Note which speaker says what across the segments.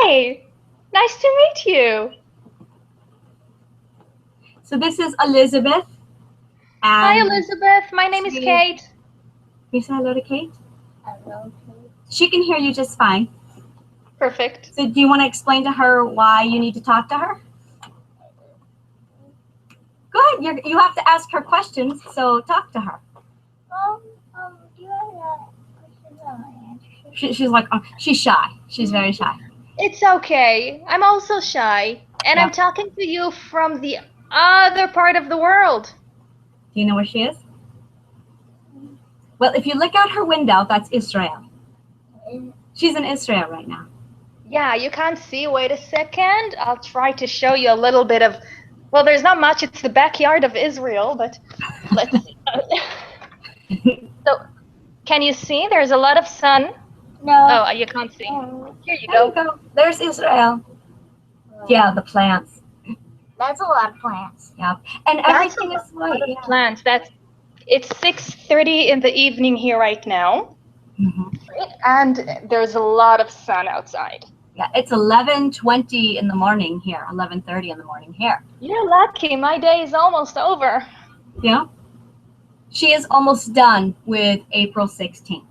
Speaker 1: Hi, nice to meet you.
Speaker 2: So this is Elizabeth.
Speaker 1: Hi,
Speaker 2: And
Speaker 1: Elizabeth. My name is Kate.
Speaker 2: You say hello to Kate?
Speaker 3: Hello, Kate.
Speaker 2: She can hear you just fine.
Speaker 1: Perfect.
Speaker 2: So do you want to explain to her why you need to talk to her? Go ahead. You have to ask her questions, so talk to her.
Speaker 3: Do you have a question on my answer?
Speaker 2: She's like, she's shy. She's very shy.
Speaker 1: It's okay. I'm also shy. And
Speaker 2: Yeah.
Speaker 1: I'm talking to you from the other part of the world.
Speaker 2: Do you know where she is? Well, if you look out her window, that's Israel. She's in Israel right now.
Speaker 1: Yeah, you can't see. Wait a second. I'll try to show you a little bit of, well, there's not much. It's the backyard of Israel, but let's see. So, can you see? There's a lot of sun.
Speaker 3: No.
Speaker 1: Oh, you can't see. Here you
Speaker 2: There
Speaker 1: go.
Speaker 2: you go. There's Israel. Yeah, the plants.
Speaker 3: That's a lot of plants.
Speaker 2: Yeah, and everything is white.
Speaker 1: Yeah. Plants. It's 6:30 in the evening here right now, and there's a lot of sun outside.
Speaker 2: Yeah, it's 11:20 in the morning here. 11:30 in the morning here.
Speaker 1: You're lucky. My day is almost over.
Speaker 2: Yeah. She is almost done with April 16th.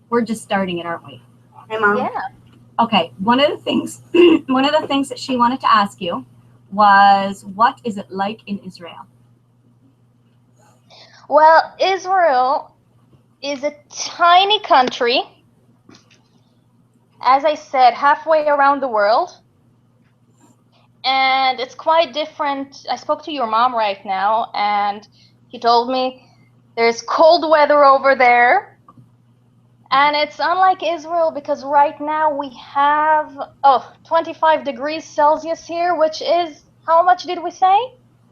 Speaker 2: We're just starting it, aren't we?
Speaker 3: Hey, Mom.
Speaker 1: Yeah.
Speaker 2: Okay. One of the things that she wanted to ask you was, what is it like in Israel?
Speaker 1: Well, Israel is a tiny country, as I said, halfway around the world. And it's quite different. I spoke to your mom right now, and she told me there's cold weather over there. And it's unlike Israel because right now we have 25 degrees Celsius here, which is, how much did we say?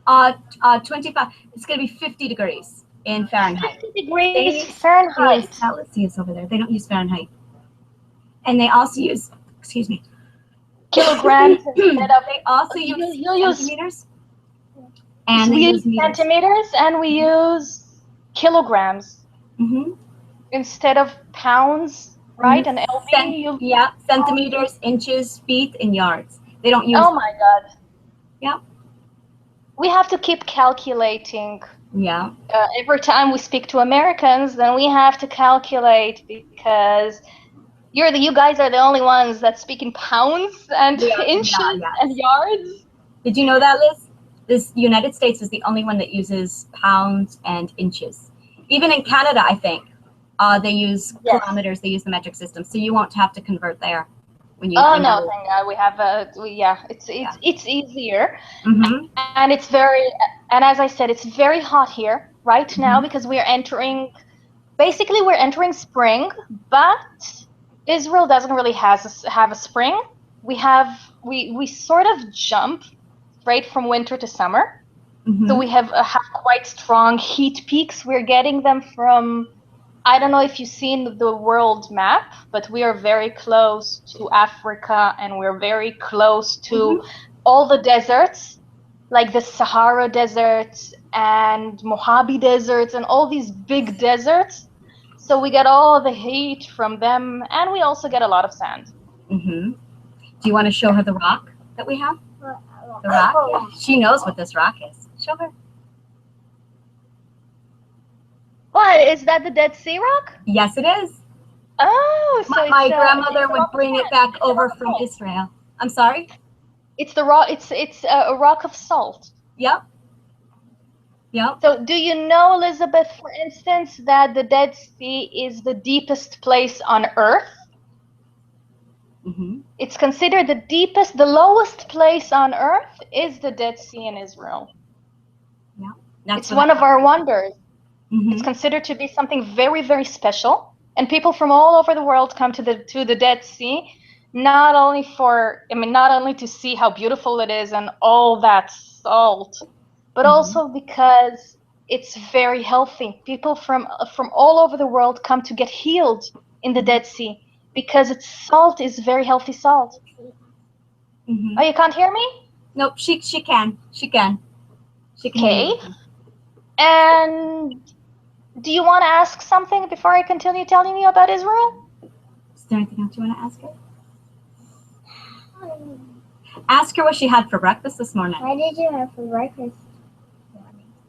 Speaker 2: 25. It's going to be 50 degrees in Fahrenheit.
Speaker 1: 50 degrees Fahrenheit.
Speaker 2: They use Celsius over there. They don't use Fahrenheit. And they also use, excuse me,
Speaker 1: kilograms instead of.
Speaker 2: They also use centimeters. And
Speaker 1: we use
Speaker 2: meters.
Speaker 1: centimeters and we use kilograms instead of pounds, right? And LB.
Speaker 2: Yeah, centimeters, inches, feet, and yards. They don't use.
Speaker 1: Oh my God.
Speaker 2: Yeah.
Speaker 1: We have to keep calculating.
Speaker 2: Yeah.
Speaker 1: Every time we speak to Americans, then we have to calculate because you guys are the only ones that speak in pounds and inches and yards.
Speaker 2: Did you know that, Liz? The United States is the only one that uses pounds and inches. Even in Canada, I think, they use kilometers. They use the metric system, so you won't have to convert there. When you,
Speaker 1: thank God. We have it's easier, and it's very, and as I said, it's very hot here right now because we're entering spring, but Israel doesn't really have a spring. We sort of jump straight from winter to summer. So we have quite strong heat peaks. We're getting them from, I don't know if you've seen the world map, but we are very close to Africa and we're very close to all the deserts, like the Sahara deserts and Mojave deserts and all these big deserts. So we get all the heat from them, and we also get a lot of sand.
Speaker 2: Do you want to show her the rock that we have? The rock? Yeah. She knows what this rock is. Show her.
Speaker 1: What, is that the Dead Sea Rock?
Speaker 2: Yes, it is.
Speaker 1: Oh, so
Speaker 2: my grandmother would bring it back over from Israel. I'm sorry?
Speaker 1: It's the rock. It's a rock of salt.
Speaker 2: Yep. Yep.
Speaker 1: So do you know, Elizabeth, for instance, that the Dead Sea is the deepest place on Earth? It's considered the lowest place on Earth is the Dead Sea in Israel. Yeah. It's one of our wonders. It's considered to be something very, very special. And people from all over the world come to the Dead Sea, not only to see how beautiful it is and all that salt, but also because it's very healthy. People from all over the world come to get healed in the Dead Sea because its salt is very healthy salt. Oh, you can't hear me?
Speaker 2: Nope, she can. She can.
Speaker 1: Okay. And do you want to ask something before I continue telling you about Israel?
Speaker 2: Is there anything else you want to ask her? Ask her what she had for breakfast this morning.
Speaker 3: What did you have for breakfast?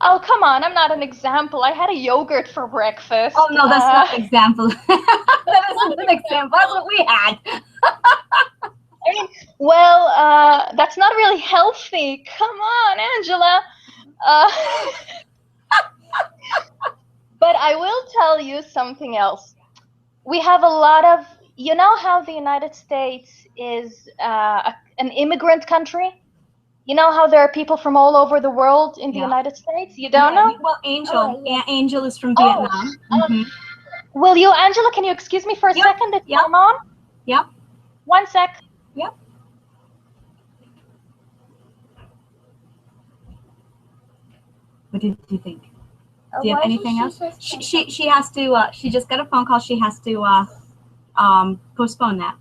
Speaker 1: Oh, come on. I'm not an example. I had a yogurt for breakfast.
Speaker 2: Oh, no, that's not an example. That isn't an example. That's what we had.
Speaker 1: I mean, well, that's not really healthy. Come on, Angela. But I will tell you something else. We have a lot of, you know how the United States is an immigrant country? You know how there are people from all over the world in the United States? You don't know?
Speaker 2: Well, Angel. Angel is from Vietnam.
Speaker 1: Will you, Angela, can you excuse me for a second? It's my mom?
Speaker 2: Yep.
Speaker 1: 1 sec.
Speaker 2: Yep. What did you think? Do you have anything else? She has to, she just got a phone call. She has to postpone that.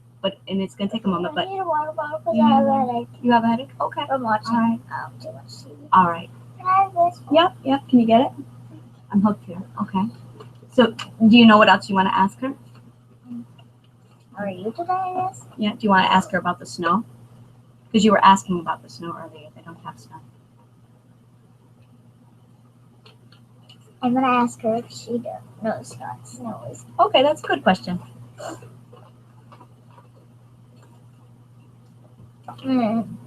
Speaker 2: And it's going to take a moment. But
Speaker 3: I need a water bottle because I have a headache.
Speaker 2: You have a headache? Okay.
Speaker 3: I'm watching
Speaker 2: too
Speaker 3: much TV.
Speaker 2: All right.
Speaker 3: Can I have this one?
Speaker 2: Yep. Can you get it? I'm hooked here. Okay. So, do you know what else you want to ask her?
Speaker 3: Are you today, this?
Speaker 2: Yeah. Do you want to ask her about the snow? Because you were asking about the snow earlier. They don't have snow.
Speaker 3: I'm going to ask her if she knows what snow is.
Speaker 2: Okay, that's a good question.
Speaker 3: And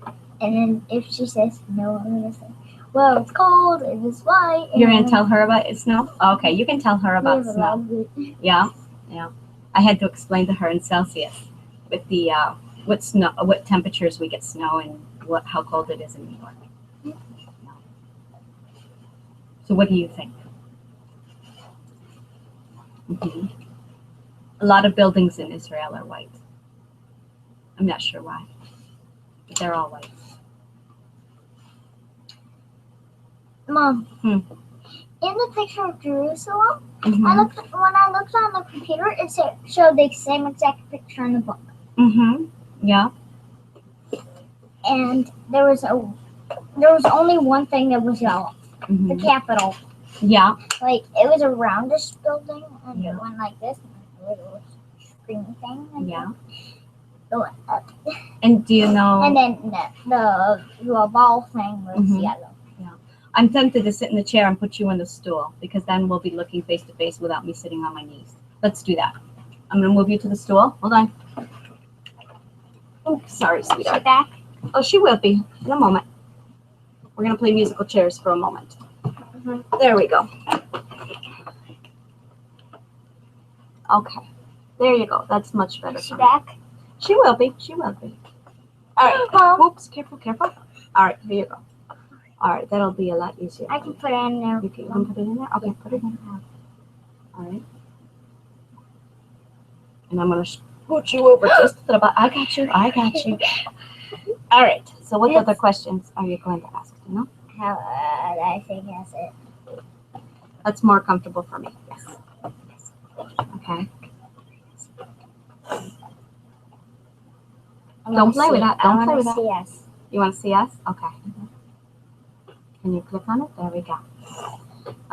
Speaker 3: then if she says no, I'm going to say, well, it's cold, it is white.
Speaker 2: You're going to tell her about snow? Okay, you can tell her about snow. Yeah. I had to explain to her in Celsius with the what temperatures we get snow and how cold it is in New York. So what do you think? A lot of buildings in Israel are white. I'm not sure why, but they're all white.
Speaker 3: Mom, in the picture of Jerusalem, when I looked on the computer, it showed the same exact picture in the book.
Speaker 2: Yeah.
Speaker 3: And there was only one thing that was yellow, the Capitol.
Speaker 2: Yeah.
Speaker 3: Like, it was a roundish building, and it went like this, and a little screen thing. It went up.
Speaker 2: And do you know?
Speaker 3: And then the ball thing was yellow.
Speaker 2: Yeah. I'm tempted to sit in the chair and put you on the stool, because then we'll be looking face to face without me sitting on my knees. Let's do that. I'm going to move you to the stool. Hold on. Oops, sorry, sweetheart.
Speaker 3: Is she back?
Speaker 2: Oh, she will be in a moment. We're going to play musical chairs for a moment. There we go. Okay. There you go. That's much better.
Speaker 3: Is she back?
Speaker 2: She will be. All right. Oops. Careful. All right. Here you go. All right. That'll be a lot easier.
Speaker 3: I can put it in there.
Speaker 2: You can put it in there? Okay. Put it in there. All right. And I'm going to scoot you over just a little bit. I got you. All right. So what other questions are you going to ask? Do you know?
Speaker 3: I think that's it.
Speaker 2: That's more comfortable for me. Yes. Okay. Don't play with that. Don't play with that.
Speaker 3: Yes.
Speaker 2: You want to see us? Okay. Can you click on it? There we go.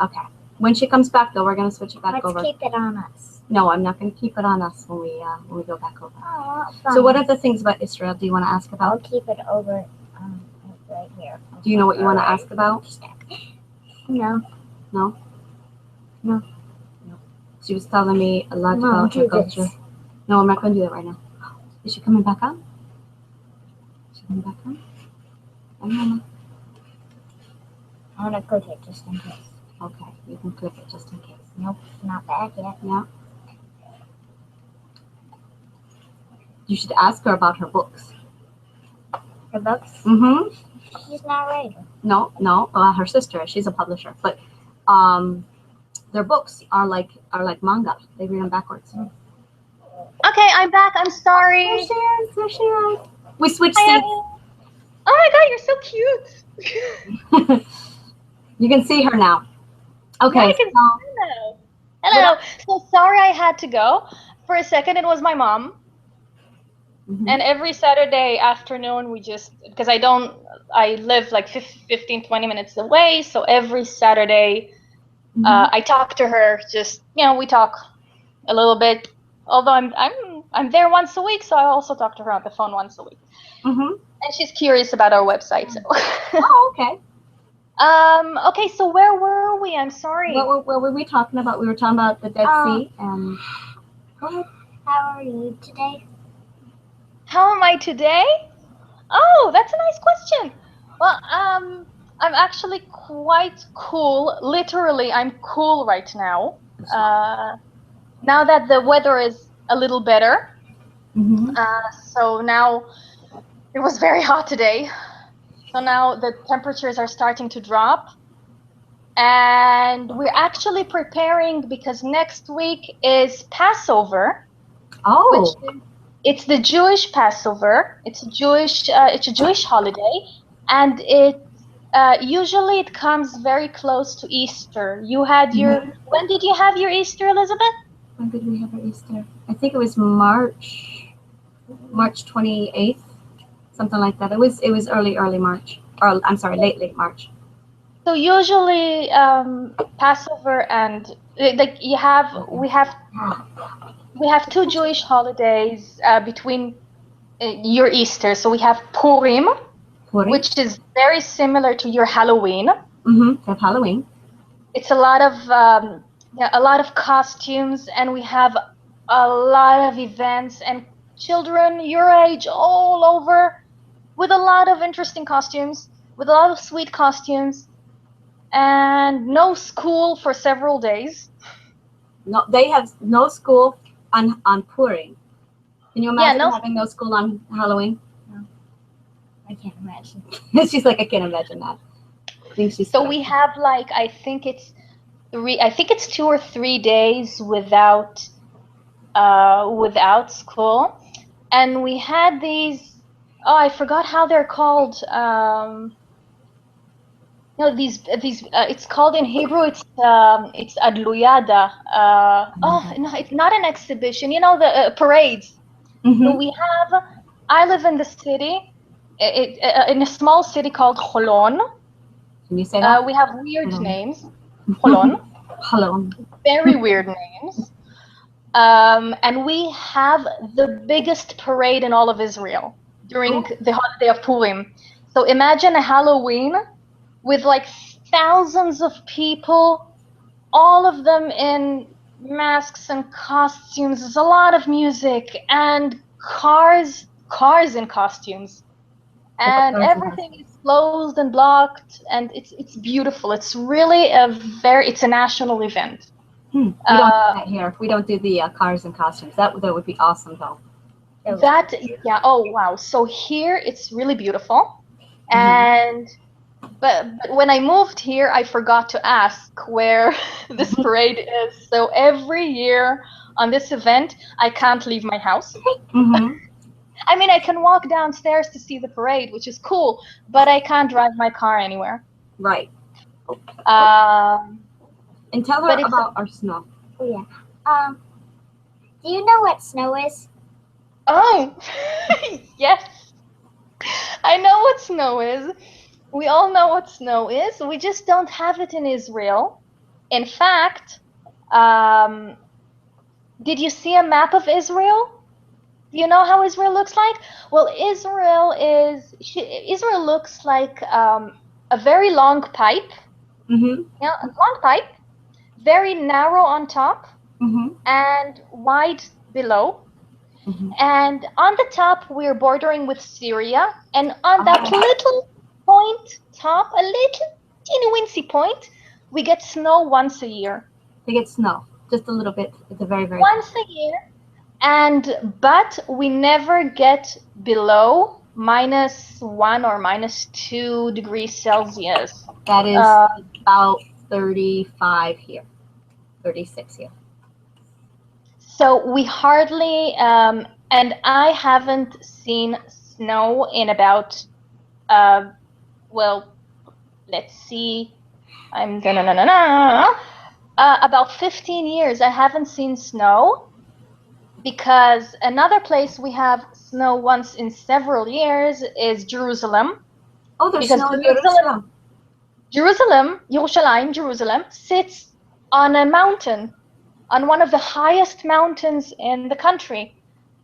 Speaker 2: Okay. When she comes back, though, we're going to switch it back over.
Speaker 3: Let's keep it on us.
Speaker 2: No, I'm not going to keep it on us when we go back over.
Speaker 3: Oh,
Speaker 2: so what other things about Israel do you want to ask about?
Speaker 3: I'll keep it over right here.
Speaker 2: Do you know what you want to ask about?
Speaker 3: No.
Speaker 2: No? She was telling me a lot about her culture. No, I'm not going to do that right now. Is she coming back on? I
Speaker 3: want to click it just in case.
Speaker 2: Okay, you can click it just in case.
Speaker 3: Nope, not back yet.
Speaker 2: Yeah. You should ask her about her books.
Speaker 3: Her books? She's not ready.
Speaker 2: No, her sister. She's a publisher, but their books are like manga. They read them backwards.
Speaker 1: Okay, I'm back. I'm sorry.
Speaker 2: There she is. We switched seats.
Speaker 1: Oh my god, you're so cute.
Speaker 2: You can see her now. Okay.
Speaker 1: Yeah, I can see her now. Hello. So sorry I had to go. For a second, it was my mom. And every Saturday afternoon, because I live like 15, 20 minutes away. So every Saturday, I talk to her, we talk a little bit. Although I'm I'm there once a week, so I also talk to her on the phone once a week. And she's curious about our website. So.
Speaker 2: Oh, okay.
Speaker 1: Okay, so where were we? I'm sorry.
Speaker 2: What were we talking about? We were talking about the Dead Sea. And go ahead.
Speaker 3: How are you today?
Speaker 1: How am I today? Oh, that's a nice question. Well, I'm actually quite cool. Literally, I'm cool right now. Now that the weather is a little better. So now it was very hot today. So now the temperatures are starting to drop. And we're actually preparing because next week is Passover.
Speaker 2: Oh.
Speaker 1: It's the Jewish Passover. It's a Jewish holiday, and usually it comes very close to Easter. You had when did you have your Easter, Elizabeth?
Speaker 2: When did we have our Easter? I think it was March 28th, something like that. It was early March, or I'm sorry, late March.
Speaker 1: So usually Passover and like we have two Jewish holidays between your Easter. So we have Purim, which is very similar to your Halloween.
Speaker 2: Have Halloween.
Speaker 1: It's a lot of costumes, and we have a lot of events and children your age all over with a lot of interesting costumes, with a lot of sweet costumes, and no school for several days.
Speaker 2: No, they have no school on Purim. Can you imagine having no school on Halloween?
Speaker 3: No, I can't imagine.
Speaker 2: She's like, I can't imagine that.
Speaker 1: So we have I think it's 2 or 3 days without school, and we had these. Oh, I forgot how they're called. These it's called in Hebrew. It's adluyada. Oh no, it's not an exhibition. The parades. So we have. I live in the city, in a small city called Holon.
Speaker 2: Can you say that?
Speaker 1: We have weird names. Holon.
Speaker 2: Holon.
Speaker 1: Very weird names. And we have the biggest parade in all of Israel during the holiday of Purim. So imagine a Halloween with thousands of people, all of them in masks and costumes. There's a lot of music and cars in costumes. And everything is closed and blocked, and it's beautiful. It's really it's a national event.
Speaker 2: We don't do that here. We don't do the cars and costumes. That would be awesome, though.
Speaker 1: Oh wow. So here it's really beautiful, and but when I moved here, I forgot to ask where this parade is. So every year on this event, I can't leave my house. I mean, I can walk downstairs to see the parade, which is cool, but I can't drive my car anywhere.
Speaker 2: Right.
Speaker 3: And
Speaker 2: tell her about our snow.
Speaker 3: Oh, yeah. Do you know what snow is?
Speaker 1: Oh, yes. I know what snow is. We all know what snow is. We just don't have it in Israel. In fact, did you see a map of Israel? Do you know how Israel looks like? Well, Israel looks like a very long pipe. A long pipe, very narrow on top, and wide below. And on the top, we're bordering with Syria, and on that little point top, a little teeny-weensy point, we get snow once a year.
Speaker 2: We get snow, just a little bit. It's a very, very
Speaker 1: once a year. But we never get below -1 or -2 degrees Celsius.
Speaker 2: That is about 35 here, 36 here.
Speaker 1: So we hardly, and I haven't seen snow in about, let's see, about 15 years. I haven't seen snow. Because another place we have snow once in several years is Jerusalem.
Speaker 2: Oh, there's snow in Jerusalem.
Speaker 1: Jerusalem sits on a mountain, on one of the highest mountains in the country.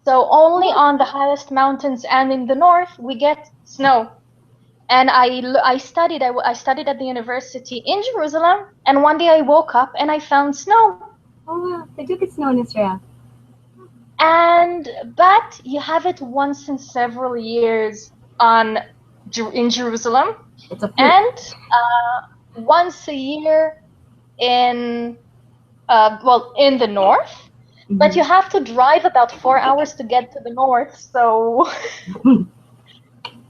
Speaker 1: So only on the highest mountains and in the north we get snow. And I studied at the university in Jerusalem, and one day I woke up and I found snow.
Speaker 2: Oh wow, they do get snow in Israel.
Speaker 1: But you have it once in several years in Jerusalem,
Speaker 2: It's a
Speaker 1: and once a year in in the north. Mm-hmm. But you have to drive about 4 hours to get to the north, so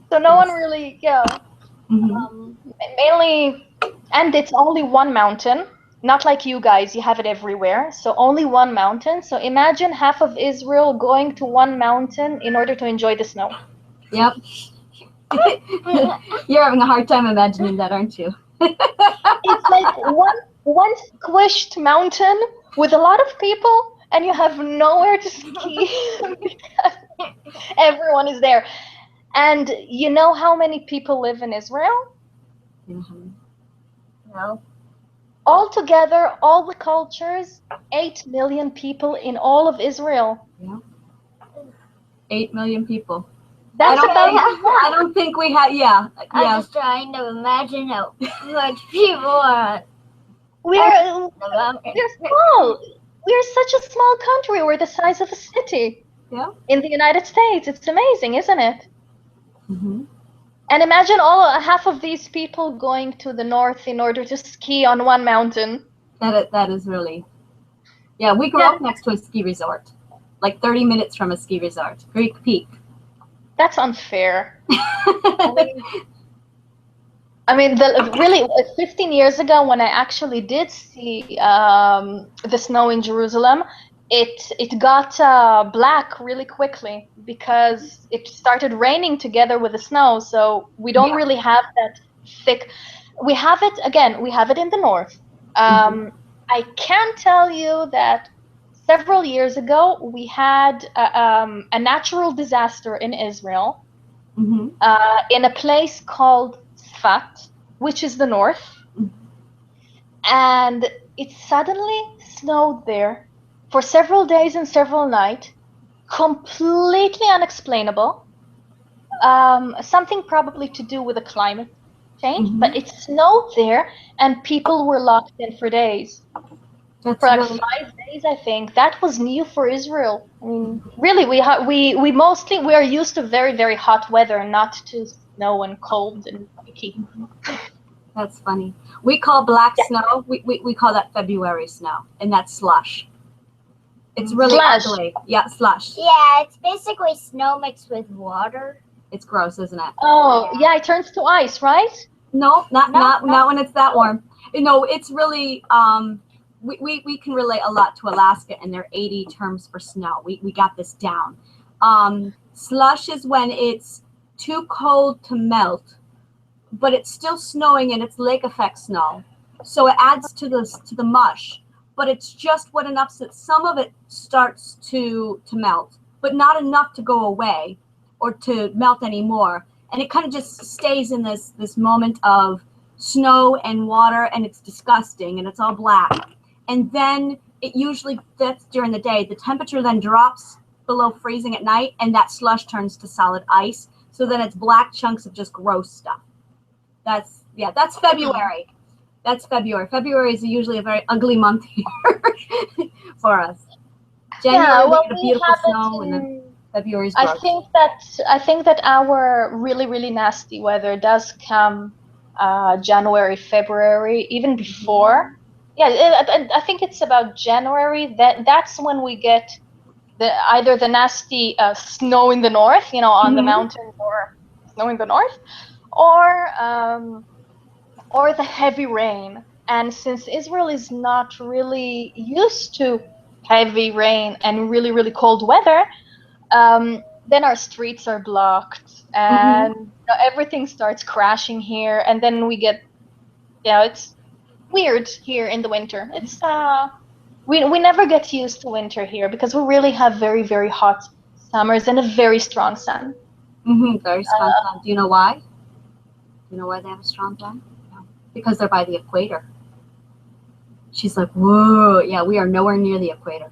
Speaker 1: so no one really Mm-hmm. Mainly, and it's only one mountain. Not like you guys, you have it everywhere. So only one mountain. So imagine half of Israel going to one mountain in order to enjoy the snow.
Speaker 2: Yep. You're having a hard time imagining that, aren't you?
Speaker 1: It's like one squished mountain with a lot of people, and you have nowhere to ski because everyone is there. And you know how many people live in Israel?
Speaker 2: Mm-hmm.
Speaker 3: No.
Speaker 1: Altogether, all the cultures, 8 million people in all of Israel.
Speaker 2: Yeah. 8 million people.
Speaker 1: That's
Speaker 2: I don't think we have. Yeah.
Speaker 3: I'm just trying to imagine how much people are.
Speaker 1: We're small. We're such a small country. We're the size of a city.
Speaker 2: Yeah.
Speaker 1: In the United States, it's amazing, isn't it?
Speaker 2: Mm-hmm.
Speaker 1: And imagine half of these people going to the north in order to ski on one mountain.
Speaker 2: That is really. Yeah, we grew up next to a ski resort, like 30 minutes from a ski resort, Greek Peak.
Speaker 1: That's unfair. I mean, really, 15 years ago, when I actually did see the snow in Jerusalem, it got black really quickly because it started raining together with the snow. So we don't really have that thick. We have it in the north. I can tell you that several years ago we had a natural disaster in Israel, in a place called Sfat, which is the north, and it suddenly snowed there for several days and several nights, completely unexplainable. Something probably to do with the climate change, but it snowed there, and people were locked in for days.
Speaker 2: That's
Speaker 1: for like 5 days, I think. That was new for Israel. I mean, really, we are used to very, very hot weather, not to snow and cold and icky.
Speaker 2: That's funny. We call black snow, we call that February snow, and that's slush. It's really ugly. Yeah, slush.
Speaker 3: Yeah, it's basically snow mixed with water.
Speaker 2: It's gross, isn't it?
Speaker 1: Oh, yeah, it turns to ice, right?
Speaker 2: No, not when it's that warm. You know, it's really we can relate a lot to Alaska and their 80 terms for snow. We got this down. Slush is when it's too cold to melt, but it's still snowing and it's lake effect snow. So it adds to the mush, but it's just wet enough that some of it starts to melt, but not enough to go away or to melt anymore. And it kind of just stays in this moment of snow and water, and it's disgusting and it's all black. And then it usually, that's during the day, the temperature then drops below freezing at night, and that slush turns to solid ice. So then it's black chunks of just gross stuff. That's February. That's February. February is usually a very ugly month here for us. January, we get a beautiful snow, and then February's gross.
Speaker 1: I think that our really, really nasty weather does come January, February, even before. Yeah, I think it's about January. That's when we get either the nasty snow in the north, on the mountains, or snow in the north, or the heavy rain. And since Israel is not really used to heavy rain and really, really cold weather, then our streets are blocked, and everything starts crashing here, and then we get, it's weird here in the winter. It's we never get used to winter here because we really have very, very hot summers and a very strong sun.
Speaker 2: Very strong sun. Do you know why? Do you know why they have a strong sun? No. Because they're by the equator. She's like, whoa, yeah, we are nowhere near the equator.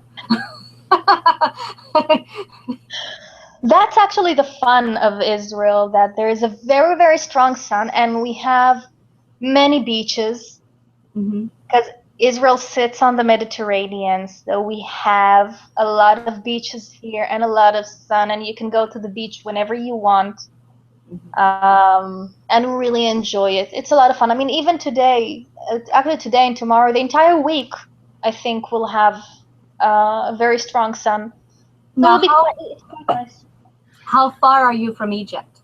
Speaker 1: That's actually the fun of Israel, that there is a very, very strong sun, and we have many beaches because Israel sits on the Mediterranean, so we have a lot of beaches here and a lot of sun, and you can go to the beach whenever you want, and really enjoy it. It's a lot of fun. I mean, even today, actually today and tomorrow, the entire week, I think we'll have a very strong sun. So
Speaker 2: Now,
Speaker 1: it's quite nice.
Speaker 2: How far are you from Egypt?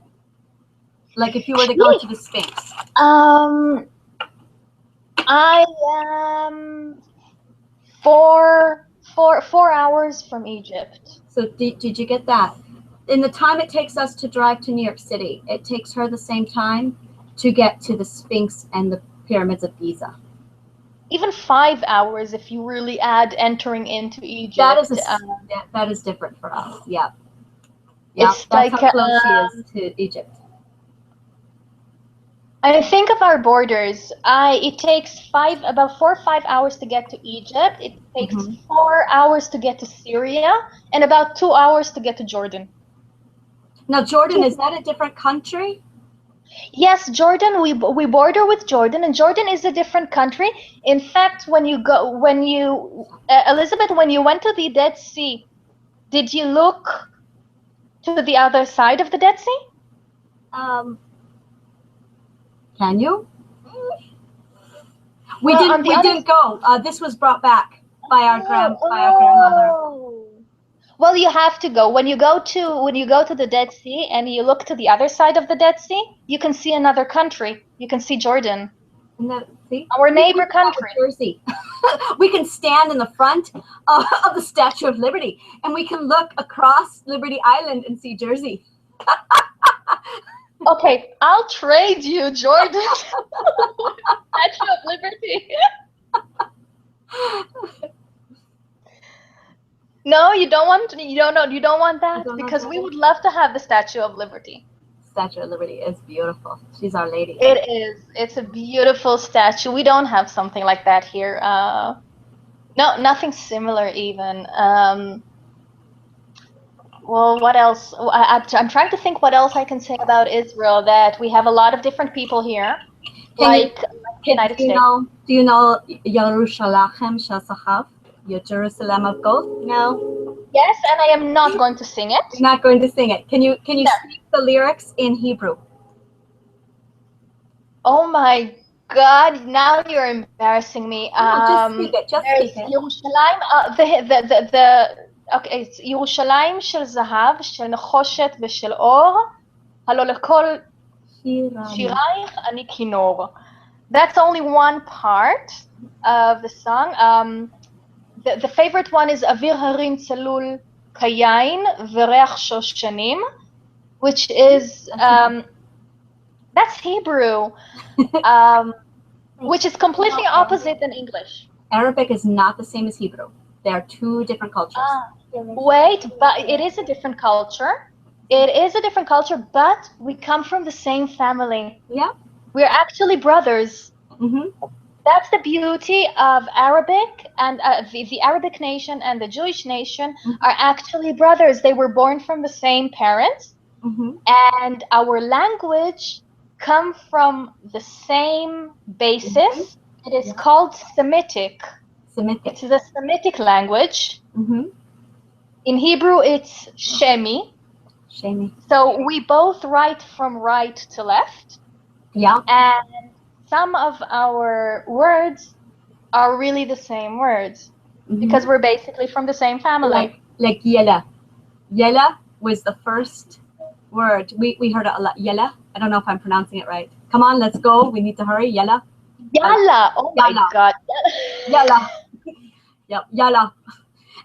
Speaker 2: Like if you were to go to the Sphinx.
Speaker 1: I am 4 hours from Egypt.
Speaker 2: So did you get that? In the time it takes us to drive to New York City, it takes her the same time to get to the Sphinx and the pyramids of Giza.
Speaker 1: Even 5 hours if you really add entering into Egypt.
Speaker 2: That is different for us. Yeah.
Speaker 1: It's
Speaker 2: that's
Speaker 1: like
Speaker 2: how close she is to Egypt.
Speaker 1: I think of our borders. It takes about 4 or 5 hours to get to Egypt. It takes 4 hours to get to Syria, and about 2 hours to get to Jordan.
Speaker 2: Now, Jordan, is that a different country?
Speaker 1: Yes, Jordan. We border with Jordan, and Jordan is a different country. In fact, Elizabeth, when you went to the Dead Sea, did you look to the other side of the Dead Sea?
Speaker 2: Can you? We didn't go. This was brought back by our grandmother.
Speaker 1: Well, you have to go. When you go to the Dead Sea and you look to the other side of the Dead Sea, you can see another country. You can see Jordan.
Speaker 2: See?
Speaker 1: Our neighbor country.
Speaker 2: Jersey. We can stand in the front of the Statue of Liberty, and we can look across Liberty Island and see Jersey.
Speaker 1: Okay, I'll trade you Jordan. Statue of Liberty. No, you don't want that, because we would love to have the Statue of Liberty.
Speaker 2: Statue of Liberty is beautiful. She's Our Lady.
Speaker 1: It is. It's a beautiful statue. We don't have something like that here. No, nothing similar even. Well, what else? I'm trying to think what else I can say about Israel. That we have a lot of different people here, like the United States.
Speaker 2: Do you know Yerushalayim Shel Zahav, your Jerusalem of Gold?
Speaker 3: No.
Speaker 1: Yes, and I am not going to sing it.
Speaker 2: You're not going to sing it. Can you speak the lyrics in Hebrew?
Speaker 1: Oh my God! Now you're embarrassing me.
Speaker 2: Just speak it. Just speak it.
Speaker 1: Yerushalayim. Okay, it's ירושלים של זהב, של נחושת ושל אור, הלא לכל שירייך אני כינור. That's only one part of the song. The favorite one is אוויר הרים צלול כיין וריח שושנים, which is that's Hebrew, which is completely opposite than English.
Speaker 2: Arabic is not the same as Hebrew. They are two different cultures.
Speaker 1: Wait, but it is a different culture. It is a different culture, but we come from the same family.
Speaker 2: Yeah.
Speaker 1: We're actually brothers. That's the beauty of Arabic, and the Arabic nation and the Jewish nation are actually brothers. They were born from the same parents, and our language come from the same basis. It is called Semitic. It's the Semitic language. In Hebrew, it's Shemi. So we both write from right to left.
Speaker 2: Yeah.
Speaker 1: And some of our words are really the same words because we're basically from the same family.
Speaker 2: Like yella. Yella was the first word. We heard it a lot. Yella. I don't know if I'm pronouncing it right. Come on, let's go. We need to hurry. Yella.
Speaker 1: Yalla. Oh my God.
Speaker 2: Yalla. Yep. Yalla.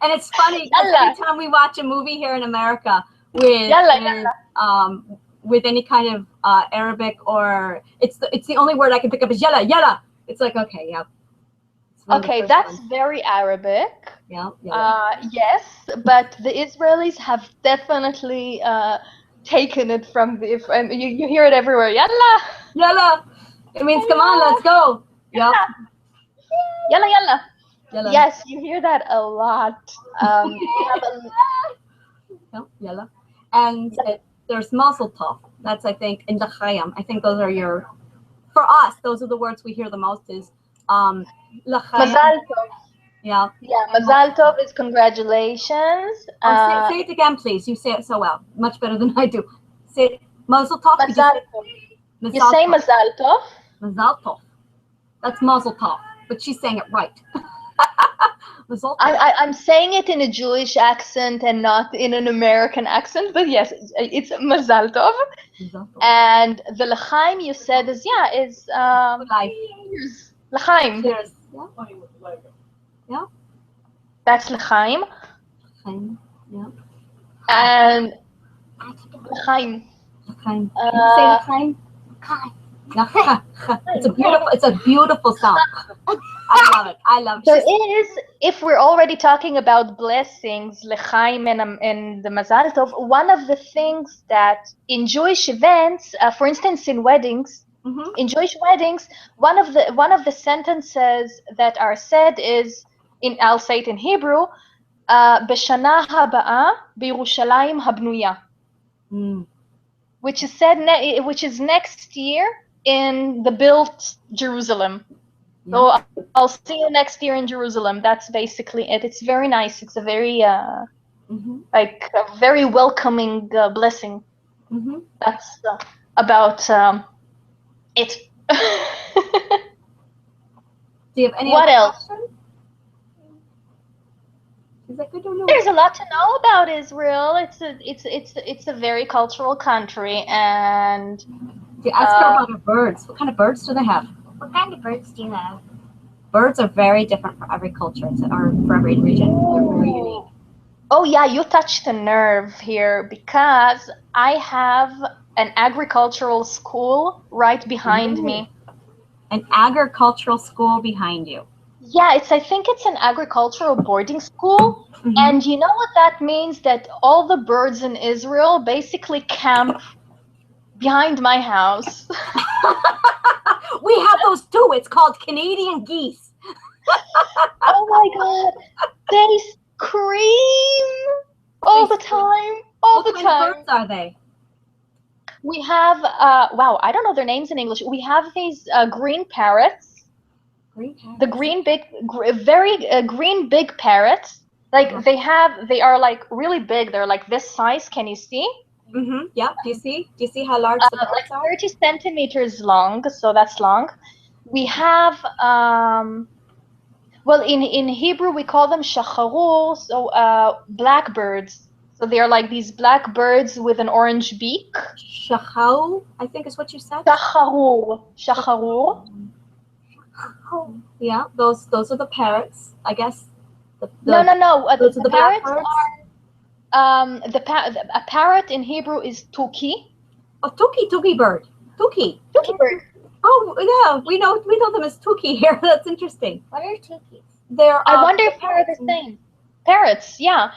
Speaker 2: And it's funny because every time we watch a movie here in America with any kind of Arabic, or it's the only word I can pick up is yalla, yalla. It's like, okay, yeah.
Speaker 1: Okay, that's very Arabic.
Speaker 2: Yeah.
Speaker 1: Yes, but the Israelis have definitely taken it from you hear it everywhere. Yalla.
Speaker 2: Yalla. It means come on, let's go.
Speaker 1: Yalla. Yalla.
Speaker 2: Yellow.
Speaker 1: Yes, you hear that a lot.
Speaker 2: Yellow. And there's mazel tov. That's, I think, in the Chaim. I think those are your, for us, those are the words we hear the most is
Speaker 1: Mazal tov.
Speaker 2: Yeah.
Speaker 1: Yeah, Mazal tov is congratulations.
Speaker 2: Say it again, please. You say it so well. Much better than I do. Say it. Mazel tov.
Speaker 1: Mazal tov. You say Mazal tov?
Speaker 2: Mazal tov. That's mazel tov. But she's saying it right.
Speaker 1: I'm saying it in a Jewish accent and not in an American accent, but yes, it's Mazal tov. And the L'chaim you said is
Speaker 2: life.
Speaker 1: L'chaim.
Speaker 2: Cheers. Yeah.
Speaker 1: That's L'chaim.
Speaker 2: Yeah.
Speaker 1: And L'chaim.
Speaker 2: Can you say L'chaim? It's a beautiful song. I love it. I love it.
Speaker 1: There is, if we're already talking about blessings, L'chaim and the Mazal Tov, one of the things that in Jewish events, for instance, in weddings, in Jewish weddings, one of the sentences that are said is, I'll say it in Hebrew, B'shana haba'a b'Yerushalayim habnuya, which is said, which is next year in the built Jerusalem. So I'll see you next year in Jerusalem. That's basically it. It's very nice. It's a very like a very welcoming blessing. That's about it.
Speaker 2: Do you have any
Speaker 1: what else?
Speaker 2: Like, I don't know.
Speaker 1: There's a lot to know about Israel. It's a very cultural country, and
Speaker 2: you ask her about her birds. What kind of birds do they have?
Speaker 3: What kind of birds do you have?
Speaker 2: Birds are very different for every culture or for every region. They're very unique.
Speaker 1: Oh yeah, you touched a nerve here because I have an agricultural school right behind me.
Speaker 2: An agricultural school behind you.
Speaker 1: Yeah, I think it's an agricultural boarding school. And you know what that means? That all the birds in Israel basically camp behind my house.
Speaker 2: We have those too. It's called Canadian geese.
Speaker 1: Oh my God. They scream all the time. All the time.
Speaker 2: What kind of birds are they?
Speaker 1: We have, wow, I don't know their names in English. We have these green parrots. The green big, green big parrots. Like they are like really big. They're like this size. Can you see?
Speaker 2: Yeah. Do you see how large the birds are?
Speaker 1: 30 centimeters long. So that's long. We have, well, in Hebrew we call them shacharur. So blackbirds. So they are like these black birds with an orange beak.
Speaker 2: Shachau, I think is what you said.
Speaker 1: Shacharur.
Speaker 2: Yeah, those are the parrots, I guess.
Speaker 1: No.
Speaker 2: Those are the
Speaker 1: parrots
Speaker 2: blackbirds?
Speaker 1: are a parrot in Hebrew is tuki.
Speaker 2: Oh, tuki bird. Tuki
Speaker 1: bird.
Speaker 2: Oh yeah, we know them as tuki here. That's interesting.
Speaker 3: What are tukis?
Speaker 1: I wonder if they're the same. Parrots, yeah.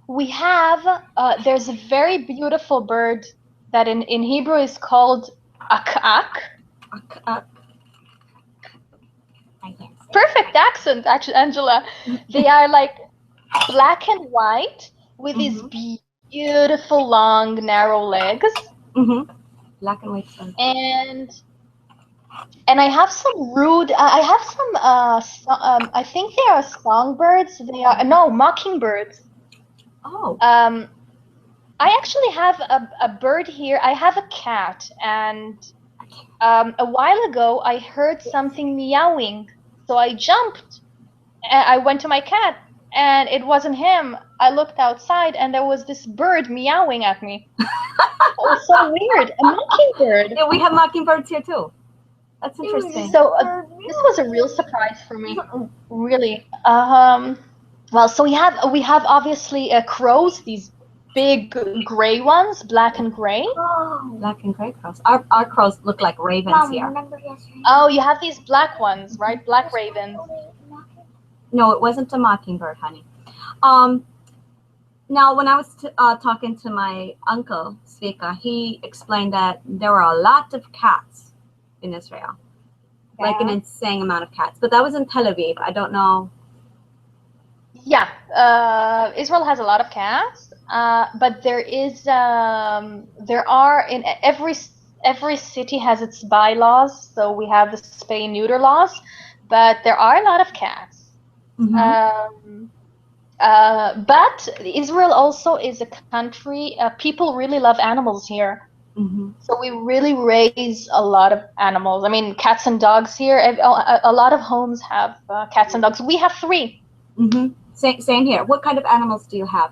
Speaker 1: We have there's a very beautiful bird that in Hebrew is called akak. Perfect accent, actually, Angela. They are like black and white with these beautiful, long, narrow legs.
Speaker 2: Black and white.
Speaker 1: And I have some rude. I have some. I think they are songbirds. They are mockingbirds.
Speaker 2: Oh.
Speaker 1: I actually have a bird here. I have a cat, and a while ago I heard something meowing. So I jumped, and I went to my cat, and it wasn't him. I looked outside, and there was this bird meowing at me. It was so weird. A mockingbird.
Speaker 2: Yeah, we have mockingbirds here too. That's interesting.
Speaker 1: So this was a real surprise for me, really. Well, so we have obviously crows, these big gray ones, black and gray.
Speaker 2: Black and gray crows. Our crows look like ravens here.
Speaker 1: Oh, you have these black ones, right? Black ravens.
Speaker 2: No, it wasn't a mockingbird, honey. Now, when I was talking to my uncle, Svika, he explained that there are a lot of cats in Israel. like an insane amount of cats. But that was in Tel Aviv. I don't know.
Speaker 1: Yeah, Israel has a lot of cats, but there are in every city has its bylaws. So we have the spay neuter laws, but there are a lot of cats. But Israel also is a country. People really love animals here. So we really raise a lot of animals. I mean, cats and dogs here. A lot of homes have cats and dogs. We have 3.
Speaker 2: Same here. What kind of animals do you have?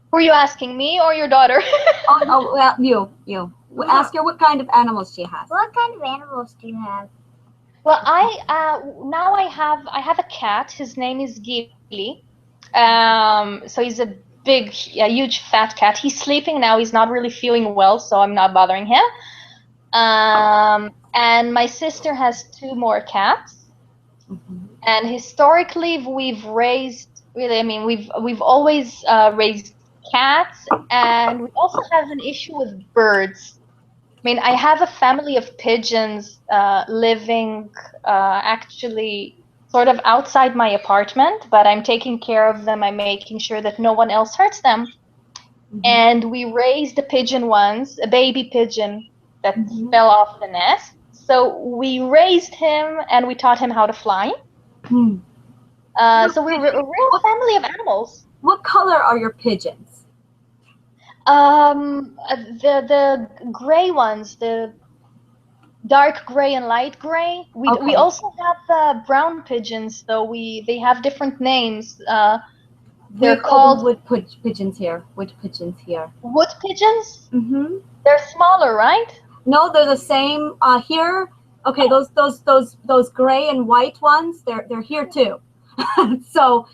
Speaker 1: Were you asking me or your daughter?
Speaker 2: Well, you. Ask her what kind of animals she has.
Speaker 3: What kind of animals do you have?
Speaker 1: Well, now I have a cat. His name is Gili. So he's a huge fat cat. He's sleeping now. He's not really feeling well, so I'm not bothering him. And my sister has 2 more cats. And historically, we've always raised cats, and we also have an issue with birds. I mean, I have a family of pigeons living actually sort of outside my apartment, but I'm taking care of them. I'm making sure that no one else hurts them. And we raised a pigeon once, a baby pigeon that fell off the nest. So we raised him and we taught him how to fly. So we're a real family of animals.
Speaker 2: What color are your pigeons?
Speaker 1: The gray ones, the dark gray and light gray. We also have brown pigeons, though they have different names. They're called
Speaker 2: wood pigeons here. Wood pigeons here.
Speaker 1: Wood pigeons? They're smaller, right?
Speaker 2: No, they're the same here. Okay, those gray and white ones, they're here too. so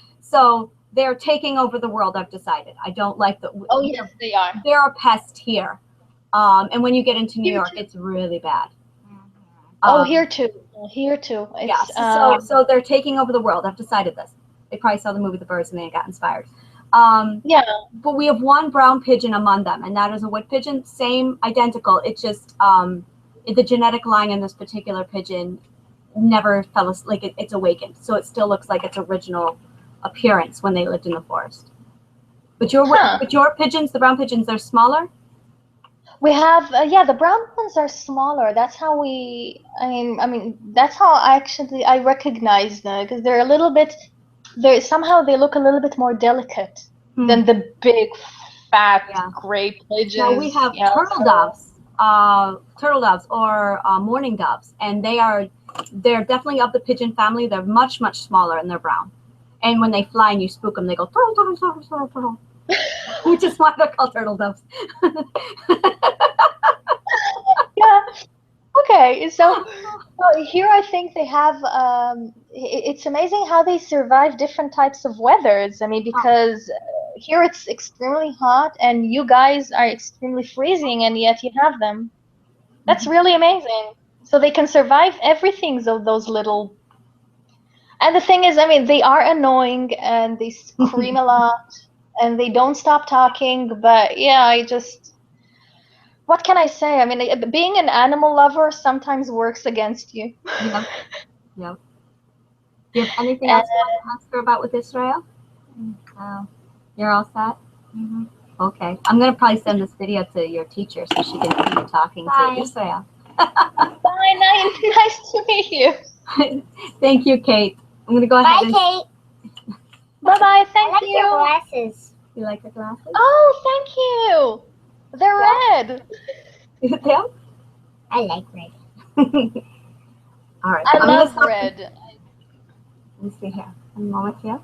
Speaker 2: they're taking over the world. I've decided. I don't like the.
Speaker 1: Oh yes, they are.
Speaker 2: They're a pest here, and when you get into New York, it's really bad.
Speaker 1: Here too. Here too.
Speaker 2: It's, so they're taking over the world. I've decided this. They probably saw the movie The Birds and they got inspired.
Speaker 1: Yeah.
Speaker 2: But we have 1 brown pigeon among them, and that is a wood pigeon. Same, identical. It's just the genetic line in this particular pigeon never fell asleep. Like it's awakened, so it still looks like its original appearance when they lived in the forest. But your pigeons, the brown pigeons, they're smaller.
Speaker 1: We have the brown ones are smaller. That's how that's how I recognize them, because they're a little bit. Somehow they look a little bit more delicate than the big, fat, gray pigeons.
Speaker 2: Now we have turtle doves or mourning doves, and they're definitely of the pigeon family. They're much smaller and they're brown. And when they fly and you spook them, they go turtle, turtle, turtle, turtle, turtle. Which is why they're called turtle doves.
Speaker 1: Yeah. Okay, so here I think they have. It's amazing how they survive different types of weathers. I mean, because here it's extremely hot, and you guys are extremely freezing, and yet you have them. That's really amazing. So they can survive everything. So those little. And the thing is, I mean, they are annoying, and they scream a lot, and they don't stop talking. But yeah, what can I say? I mean, being an animal lover sometimes works against you.
Speaker 2: Yeah. Do you have anything else you want to ask her about with Israel? You're all set? Okay. I'm going to probably send this video to your teacher so she can see you talking to Israel.
Speaker 1: Bye. Nice to meet you.
Speaker 2: Thank you, Kate. I'm going to go ahead.
Speaker 3: Bye, Kate.
Speaker 1: Bye-bye. Thank
Speaker 3: I like
Speaker 1: you.
Speaker 3: your glasses.
Speaker 2: You like the glasses?
Speaker 1: Oh, thank you. They're red.
Speaker 2: Yeah?
Speaker 3: I like red.
Speaker 2: All right.
Speaker 1: I love red.
Speaker 2: Let me see here. A moment here.